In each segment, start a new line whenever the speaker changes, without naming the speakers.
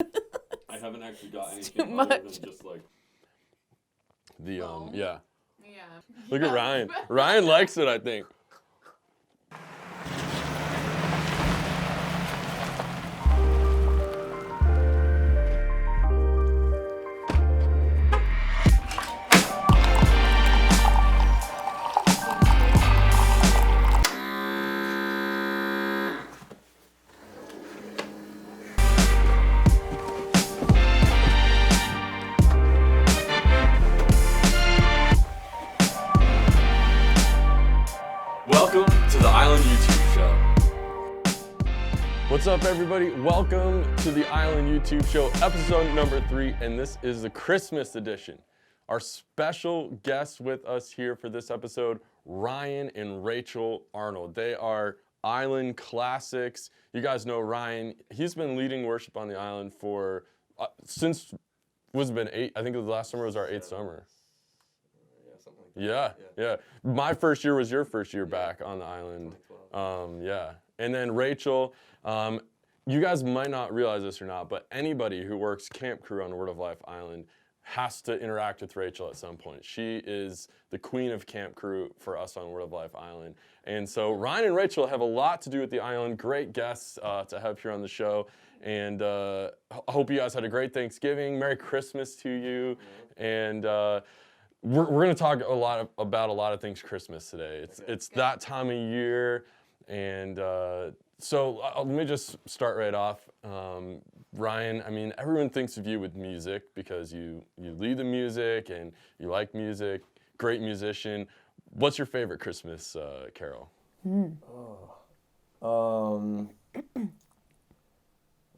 I haven't actually got
It's
anything
too
other
much.
than just like
Yeah.
Yeah.
Look at Ryan. Ryan likes it, I think.
welcome to the Island YouTube Show.
What's up, everybody? Welcome to the Island YouTube Show, episode number 3, and this is the Christmas edition. Our special guests with us here for this episode, Ryan and Rachel Arnold. They are Island classics. You guys know Ryan. He's been leading worship on the island for since what's it been 8? I think the last summer was our 8th summer.
Yeah, something like that.
Yeah. My first year was your first year back on the island.
2012.
And then Rachel, you guys might not realize this or not, but anybody who works camp crew on Word of Life Island has to interact with Rachel at some point. She is the queen of camp crew for us on Word of Life Island. And so Ryan and Rachel have a lot to do with the island. Great guests to have here on the show. And I hope you guys had a great Thanksgiving. Merry Christmas to you. And we're going to talk about a lot of things Christmas today. It's that time of year. And so let me just start right off. Ryan, I mean, everyone thinks of you with music because you lead the music and you like music, great musician. What's your favorite Christmas carol?
I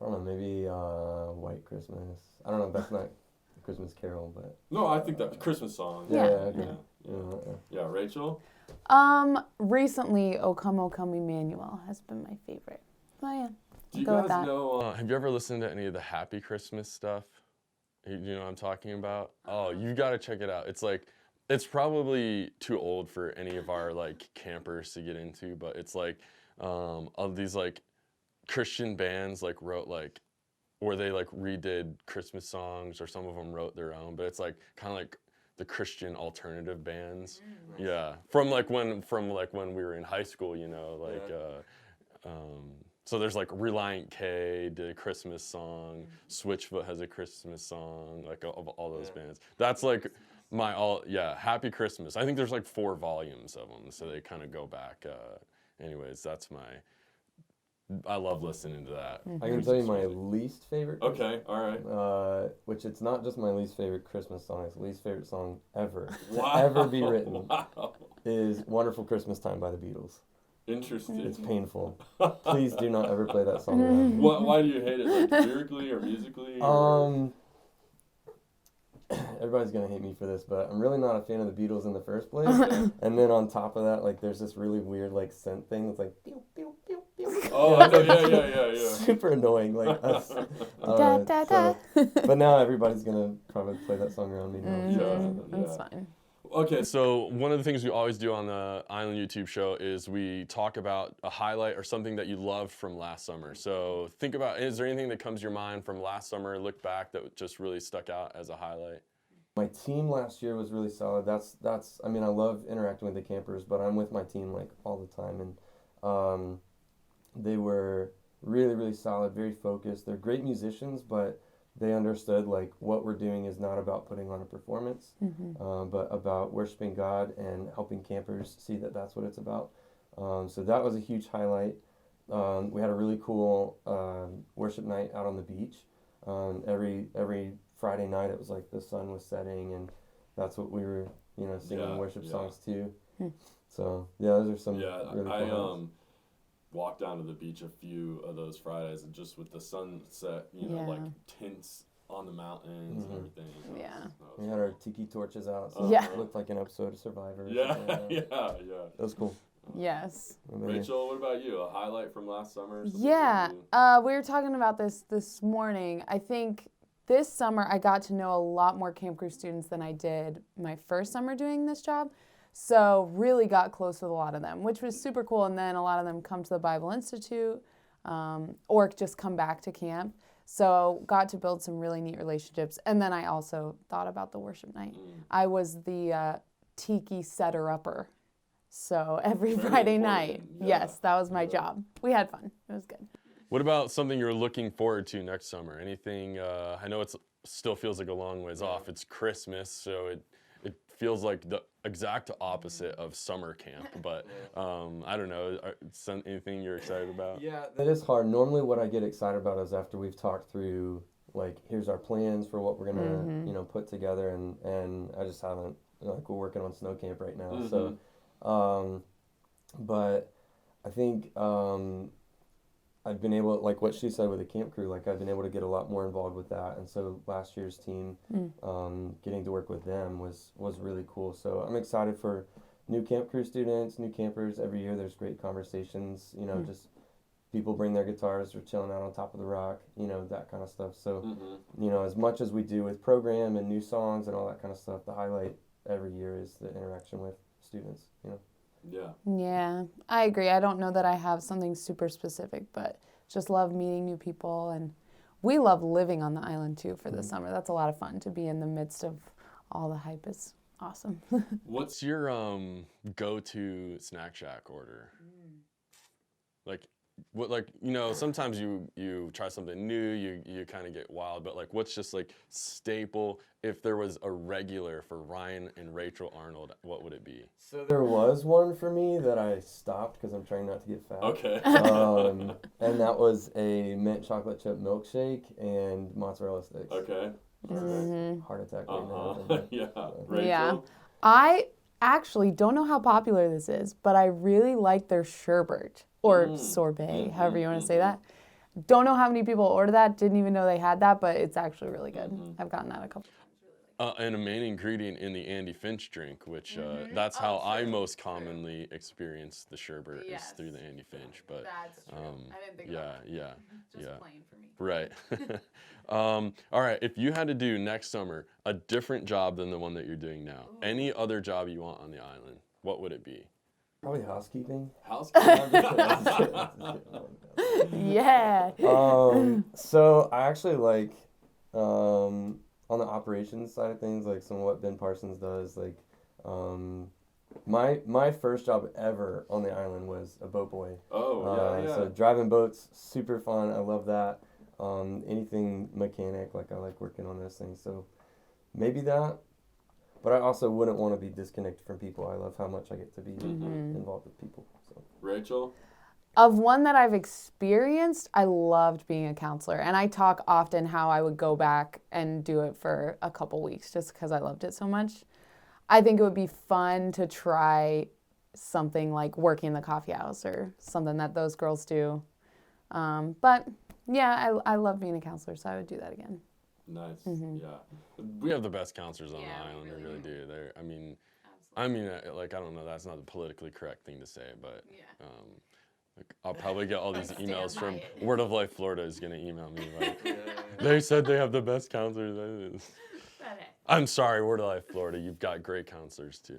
don't know, maybe White Christmas. I don't know, that's not a Christmas carol, but...
No, I think that's a Christmas song.
Yeah,
Mm-hmm.
okay.
Yeah, Rachel?
Recently, O Come, Emmanuel has been my favorite. Oh, yeah.
Do you
Go with
guys
that.
know...
Have you ever listened to any of the Happy Christmas stuff? You know what I'm talking about? Oh, you got to check it out. It's probably too old for any of our like campers to get into, but it's like of these like Christian bands like wrote like, or they like redid Christmas songs, or some of them wrote their own, but it's like kind of like the Christian alternative bands. Yeah, from when we were in high school, you know, like so there's like Reliant K did a Christmas song, Switchfoot has a Christmas song, like of all those bands. That's like Happy Christmas. I think there's like 4 volumes of them, so they kind of go back. Anyways, I love listening to that.
I can tell you my least favorite.
Okay, all right.
Which it's not just my least favorite Christmas song, it's the least favorite song ever
Wow.
to ever be written,
Wow.
is Wonderful Christmas Time by the Beatles.
Interesting.
It's painful. Please do not ever play that song around me.
Why do you hate it? Like lyrically or musically? Or?
Everybody's gonna hate me for this, but I'm really not a fan of the Beatles in the first place. And then on top of that, like there's this really weird like synth thing that's like pew pew pew pew.
Oh, I know, yeah.
Super annoying, like us.
Da, da, da.
But now everybody's gonna probably play that song around me now.
That's fine.
Okay,
So one of the things we always do on the Island YouTube show is we talk about a highlight or something that you loved from last summer. So think about, is there anything that comes to your mind from last summer, look back, that just really stuck out as a highlight?
My team last year was really solid. I mean, I love interacting with the campers, but I'm with my team like all the time, and they were really, really solid, very focused. They're great musicians, but they understood like what we're doing is not about putting on a performance, but about worshiping God and helping campers see that that's what it's about. So that was a huge highlight. We had a really cool worship night out on the beach. Every Friday night it was like the sun was setting, and that's what we were, singing worship songs too. So yeah, those are some really cool
I walked down to the beach a few of those Fridays, and just with the sunset, like tints on the mountains and everything.
We had our tiki torches out, so
Yeah.
it looked like an episode of Survivor.
Yeah,
Yeah.
yeah.
That was cool.
Yes.
Rachel, what about you? A highlight from last summer? Something
Yeah.
that
We were talking about this morning. I think this summer I got to know a lot more Camp Crew students than I did my first summer doing this job. So really got close with a lot of them, which was super cool. And then a lot of them come to the Bible Institute or just come back to camp. So got to build some really neat relationships. And then I also thought about the worship night. I was the tiki setter-upper. So every
Very
Friday
important,
night,
yeah.
yes, that was my job. We had fun. It was good.
What about something you're looking forward to next summer? Anything? I know it still feels like a long ways off. It's Christmas, so it feels like the exact opposite of summer camp. But I don't know. Anything you're excited about?
Yeah, that is hard. Normally, what I get excited about is after we've talked through, like, here's our plans for what we're gonna, you know, put together, and I just haven't. Like, we're working on snow camp right now, so. But I think I've been able, like what she said with the camp crew, like I've been able to get a lot more involved with that. And so last year's team, getting to work with them was really cool. So I'm excited for new camp crew students, new campers. Every year there's great conversations, you know, just people bring their guitars, they're chilling out on top of the rock, you know, that kind of stuff. So, you know, as much as we do with program and new songs and all that kind of stuff, the highlight every year is the interaction with students, you know.
Yeah, I agree. I don't know that I have something super specific, but just love meeting new people. And we love living on the island too for the summer. That's a lot of fun to be in the midst of all the hype is awesome.
What's your go-to Snack Shack order? Like, what, like, you know, sometimes you try something new, you kind of get wild, but like, what's just like staple? If there was a regular for Ryan and Rachel Arnold, what would it be?
So there was one for me that I stopped because I'm trying not to get fat.
Okay.
And that was a mint chocolate chip milkshake and mozzarella sticks.
Okay.
Heart attack right now.
Yeah. Rachel?
Yeah. I actually don't know how popular this is, but I really like their sherbet or sorbet, however you want to say that. Don't know how many people order that. Didn't even know they had that, but it's actually really good. I've gotten that a couple times.
And a main ingredient in the Andy Finch drink, which that's how I most commonly experience the sherbet is through the Andy Finch. But
That's true. I didn't think
about that.
Just plain for me.
Right. All right. If you had to do next summer a different job than the one that you're doing now, any other job you want on the island, what would it be?
Probably housekeeping.
Yeah.
So I actually like on the operations side of things, like some of what Ben Parsons does. Like my first job ever on the island was a boat boy.
Oh yeah.
So driving boats, super fun. I love that. Anything mechanic, like I like working on those things. So maybe that. But I also wouldn't want to be disconnected from people. I love how much I get to be involved with people. So.
Rachel?
Of one that I've experienced, I loved being a counselor. And I talk often how I would go back and do it for a couple weeks just because I loved it so much. I think it would be fun to try something like working in the coffee house or something that those girls do. But yeah, I love being a counselor, so I would do that again.
Nice. Yeah.
We have the best counselors on the island. We really do. They're, I mean, like, I don't know. That's not the politically correct thing to say, but like, I'll probably get all these emails from Word of Life Florida is gonna email me like, they said they have the best counselors. I'm sorry, Word of Life Florida. You've got great counselors too.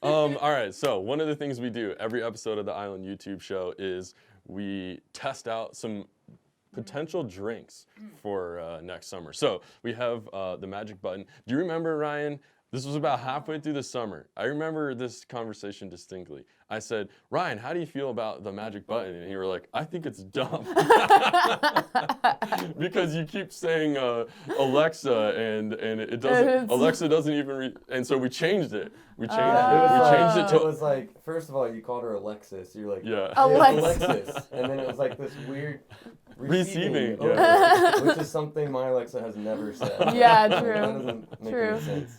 All right. So one of the things we do every episode of the Island YouTube show is we test out some potential drinks for next summer. So we have the magic button. Do you remember, Ryan? This was about halfway through the summer. I remember this conversation distinctly. I said, Ryan, how do you feel about the magic button? And you were like, I think it's dumb. Because you keep saying Alexa and it doesn't, Alexa doesn't even, and so we changed it. We changed it.
It was like, first of all, you called her Alexis. You're like,
yeah.
Alexis. And then it was like this weird receiving which is something my Alexa has never said.
Yeah, true.
That doesn't make any sense.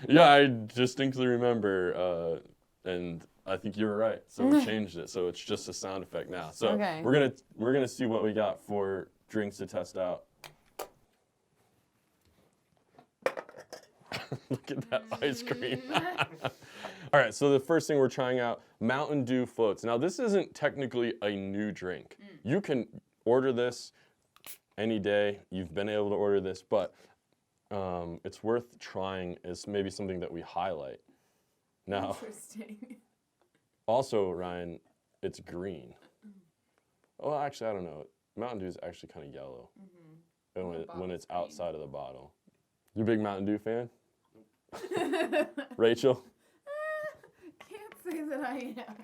Yeah, I distinctly remember, and I think you were right. So we changed it, so it's just a sound effect now. So we're gonna see what we got for drinks to test out. Look at that ice cream. All right, so the first thing we're trying out, Mountain Dew floats. Now this isn't technically a new drink. You can order this any day. You've been able to order this, but it's worth trying as maybe something that we highlight. Now,
Interesting.
Also, Ryan, it's green. Oh, actually, I don't know. Mountain Dew is actually kind of yellow. when it's outside of the bottle. You a big Mountain Dew fan? Rachel?
Can't say that I am.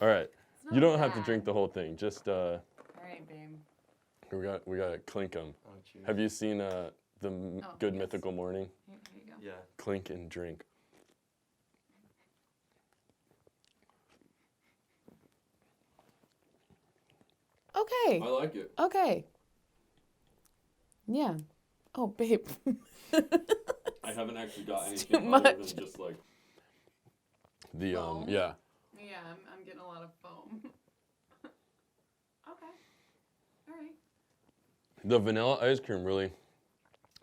All right.
It's
You
not
don't have to
bad.
drink the whole thing. Just
All right, babe.
we got to clink them.
Oh, cheers.
Have you seen Good
yes.
Mythical Morning?
Here you go.
Yeah.
Clink and drink.
Okay.
I like it.
Okay. Yeah. Oh, babe.
I haven't actually got
It's
anything
too
other
much.
than just like
The
Foam?
yeah.
Yeah, I'm getting a lot of foam. Okay. All right.
The vanilla ice cream really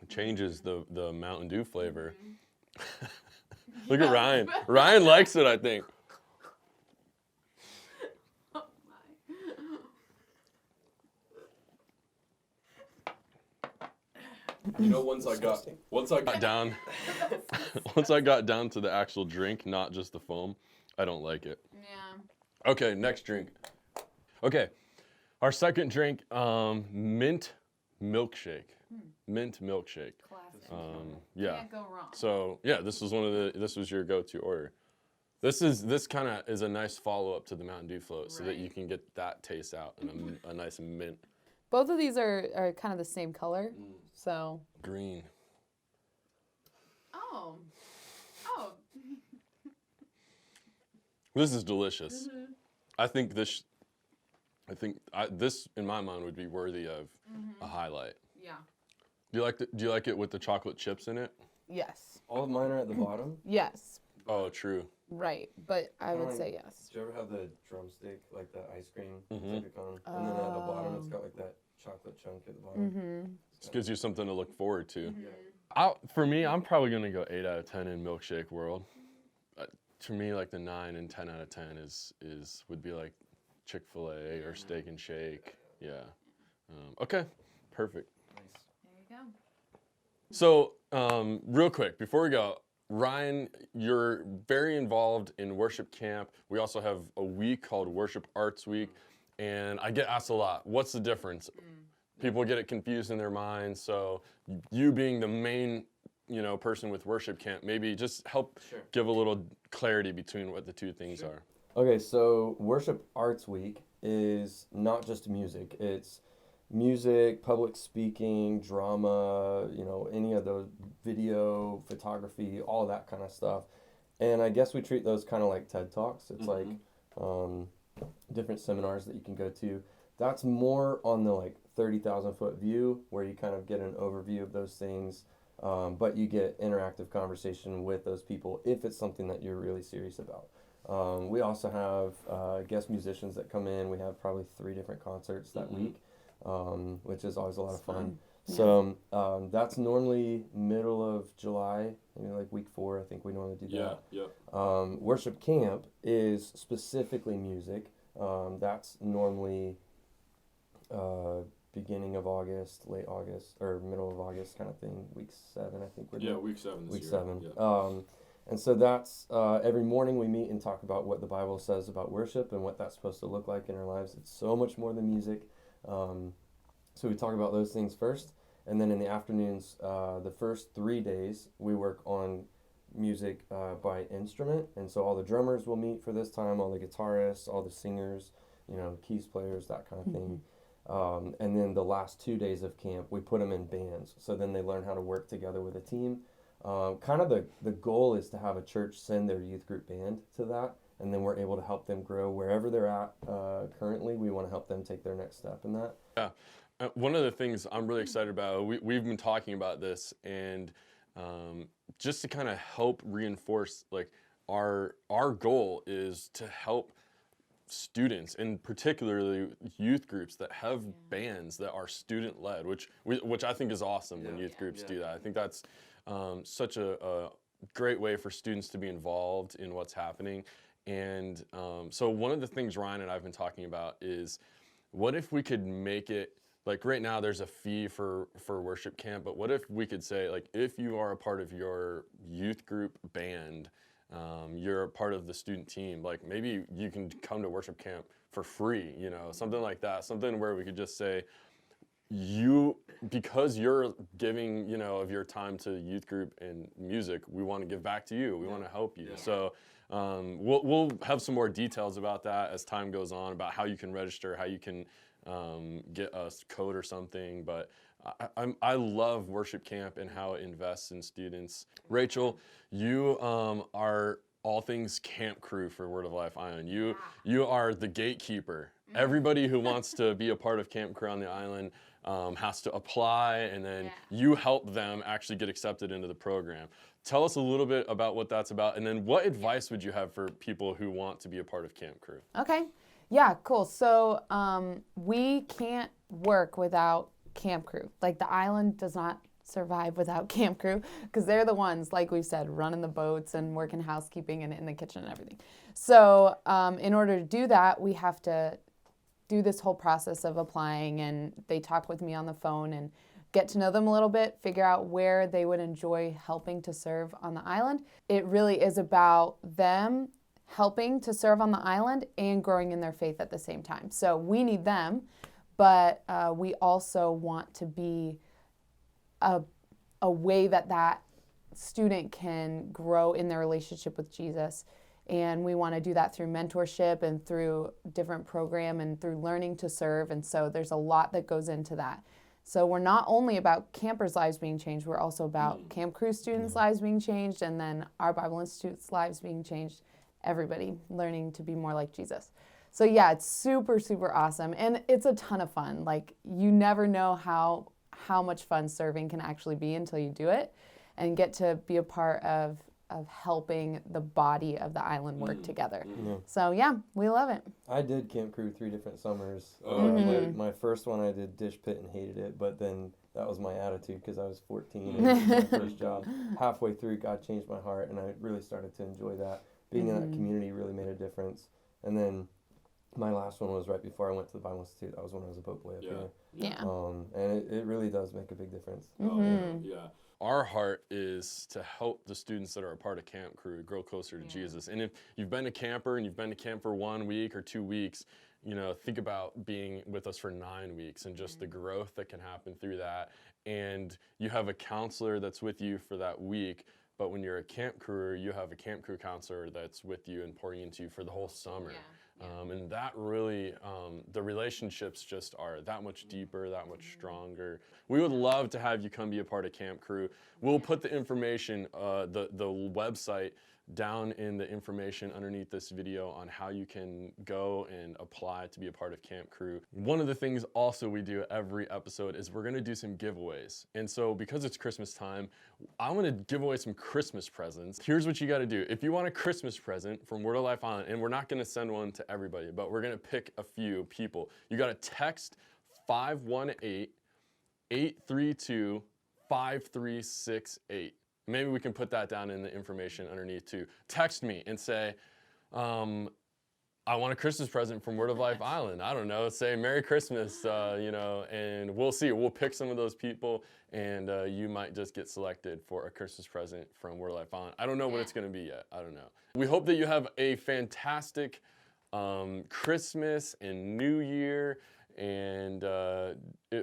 changes the Mountain Dew flavor. Look at Ryan. Ryan likes it, I think.
Oh my.
you know once I got
Down once I got down to the actual drink, not just the foam, I don't like it.
Yeah.
Okay, next drink. Okay, our second drink, mint milkshake. Mint milkshake.
Classic.
Yeah.
Can't go wrong.
So yeah, this was your go-to order. This kind of is a nice follow-up to the Mountain Dew float, so that you
Right.
can get that taste out and a nice mint
Both of these are kind of the same color. So.
green.
Oh.
This is delicious. I think this in my mind would be worthy of a highlight.
Yeah.
Do you like it with the chocolate chips in it?
Yes.
All of mine are at the bottom.
Yes.
Oh, true.
Right. But I would
Fine.
say yes.
Did you ever have the drumstick, like the ice cream? It's
Mhm.
like a cone. And then at the bottom, it's got like that chocolate chunk at the bottom.
Mm-hmm.
This gives you something to look forward to.
Yeah.
For me, I'm probably gonna go 8 out of 10 in milkshake world. To me, like the 9 and 10 out of 10 would be like Chick-fil-A or Steak and Shake. Yeah. Okay. Perfect.
Nice.
There you go.
So, real quick before we go, Ryan, you're very involved in worship camp. We also have a week called Worship Arts Week, and I get asked a lot, what's the difference? People get it confused in their minds. So, you being the main, person with worship camp, maybe just help
Sure.
give a little clarity between what the two things
Sure.
are.
Okay, so Worship Arts Week is not just music. It's music, public speaking, drama, any of those, video, photography, all that kind of stuff. And I guess we treat those kind of like TED Talks. It's like different seminars that you can go to. That's more on the like 30,000 foot view where you kind of get an overview of those things. But you get interactive conversation with those people if it's something that you're really serious about. We also have guest musicians that come in. We have probably 3 different concerts that week, which is always a lot of fun.
Yeah.
So that's normally middle of July, like week 4. I think we normally do that.
Yeah.
Worship camp is specifically music. That's normally beginning of August, late August, or middle of August kind of thing. Week 7, I think we're doing.
Week 7 this
Week
year.
7.
Yeah.
And so that's every morning we meet and talk about what the Bible says about worship and what that's supposed to look like in our lives. It's so much more than music. So we talk about those things first. And then in the afternoons, the first 3 days, we work on music by instrument. And so all the drummers will meet for this time, all the guitarists, all the singers, keys players, that kind of thing. And then the last 2 days of camp, we put them in bands. So then they learn how to work together with a team. Kind of the goal is to have a church send their youth group band to that, and then we're able to help them grow wherever they're at currently. We want to help them take their next step in that.
Yeah. One of the things I'm really excited about, we've been talking about this, and just to kind of help reinforce, like, our goal is to help students, and particularly youth groups that have bands that are student-led, which I think is awesome when youth groups do that. I think that's such a great way for students to be involved in what's happening. And so one of the things Ryan and I have been talking about is, what if we could make it, like right now there's a fee for worship camp, but what if we could say, like, if you are a part of your youth group band, you're a part of the student team, like maybe you can come to worship camp for free, something like that, something where we could just say, because you're giving, you know, of your time to youth group and music, we want to give back to you. We want to help you. So we'll have some more details about that as time goes on, about how you can register, how you can get a code or something. But I love worship camp and how it invests in students. Rachel, you are all things camp crew for Word of Life Island. You are the gatekeeper. Everybody who wants to be a part of Camp Crew on the island has to apply, and then you help them actually get accepted into the program. Tell us a little bit about what that's about, and then what advice would you have for people who want to be a part of Camp Crew?
Okay. Yeah, cool. So we can't work without Camp Crew. Like, the island does not survive without Camp Crew, because they're the ones, like we've said, running the boats and working housekeeping and in the kitchen and everything. So in order to do that, we have to do this whole process of applying, and they talk with me on the phone and get to know them a little bit, figure out where they would enjoy helping to serve on the island. It really is about them helping to serve on the island and growing in their faith at the same time. So we need them, but we also want to be a way that student can grow in their relationship with Jesus. And we want to do that through mentorship and through different program and through learning to serve. And so there's a lot that goes into that. So we're not only about campers' lives being changed, we're also about Camp Crew students' lives being changed, and then our Bible Institute's lives being changed, everybody learning to be more like Jesus. So yeah, it's super, super awesome. And it's a ton of fun. Like, you never know how much fun serving can actually be until you do it and get to be a part of helping the body of the island work together. So yeah, we love it.
I did Camp Crew 3 different summers. My first one I did dish pit and hated it, but then that was my attitude because I was 14 and it was my first job. Halfway through, God changed my heart, and I really started to enjoy that. Being in that community really made a difference. And then my last one was right before I went to the Bible Institute. That was when I was a boat boy up here.
Yeah.
And it really does make a big difference.
Our heart is to help the students that are a part of Camp Crew grow closer to Jesus. And if you've been a camper and you've been to camp for 1 week or 2 weeks, you know, think about being with us for 9 weeks and just the growth that can happen through that. And you have a counselor that's with you for that week. But when you're a camp crew, you have a camp crew counselor that's with you and pouring into you for the whole summer. And that really, the relationships just are that much deeper, that much stronger. We would love to have you come be a part of Camp Crew. We'll put the information, the website down in the information underneath this video on how you can go and apply to be a part of Camp Crew. One of the things also we do every episode is we're gonna do some giveaways. And so because it's Christmas time, I wanna give away some Christmas presents. Here's what you gotta do. If you want a Christmas present from Word of Life Island, and we're not gonna send one to everybody, but we're gonna pick a few people, you gotta text 518-832-5368. Maybe we can put that down in the information underneath too. Text me and say, I want a Christmas present from Word of Life Island. I don't know, say Merry Christmas, you know, and we'll see. We'll pick some of those people, and you might just get selected for a Christmas present from Word of Life Island. I don't know what it's gonna be yet, I don't know. We hope that you have a fantastic Christmas and New Year, and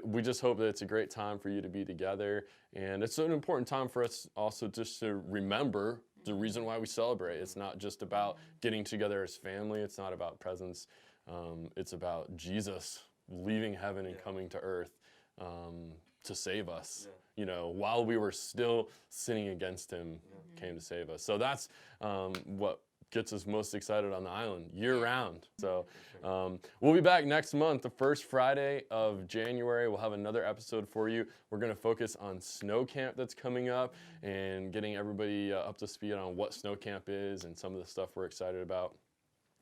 we just hope that it's a great time for you to be together. And it's an important time for us also just to remember the reason why we celebrate. It's not just about getting together as family. It's not about presents. It's about Jesus leaving heaven and coming to earth to save us. You know, while we were still sinning against him, came to save us. So that's what gets us most excited on the island year-round. So we'll be back next month, the first Friday of January. We'll have another episode for you. We're going to focus on snow camp that's coming up and getting everybody up to speed on what snow camp is and some of the stuff we're excited about.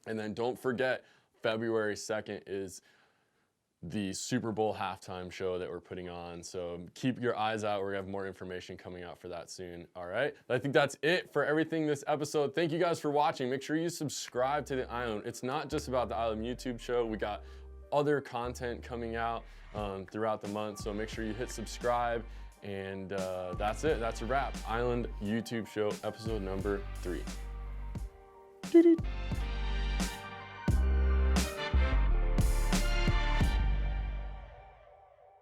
And then don't forget, February 2nd is the Super Bowl halftime show that we're putting on. So keep your eyes out. We're gonna have more information coming out for that soon. All right. I think that's it for everything this episode. Thank you guys for watching. Make sure you subscribe to the Island. It's not just about the Island YouTube show. We got other content coming out throughout the month. So make sure you hit subscribe. And that's it. That's a wrap. Island YouTube show, episode number 3.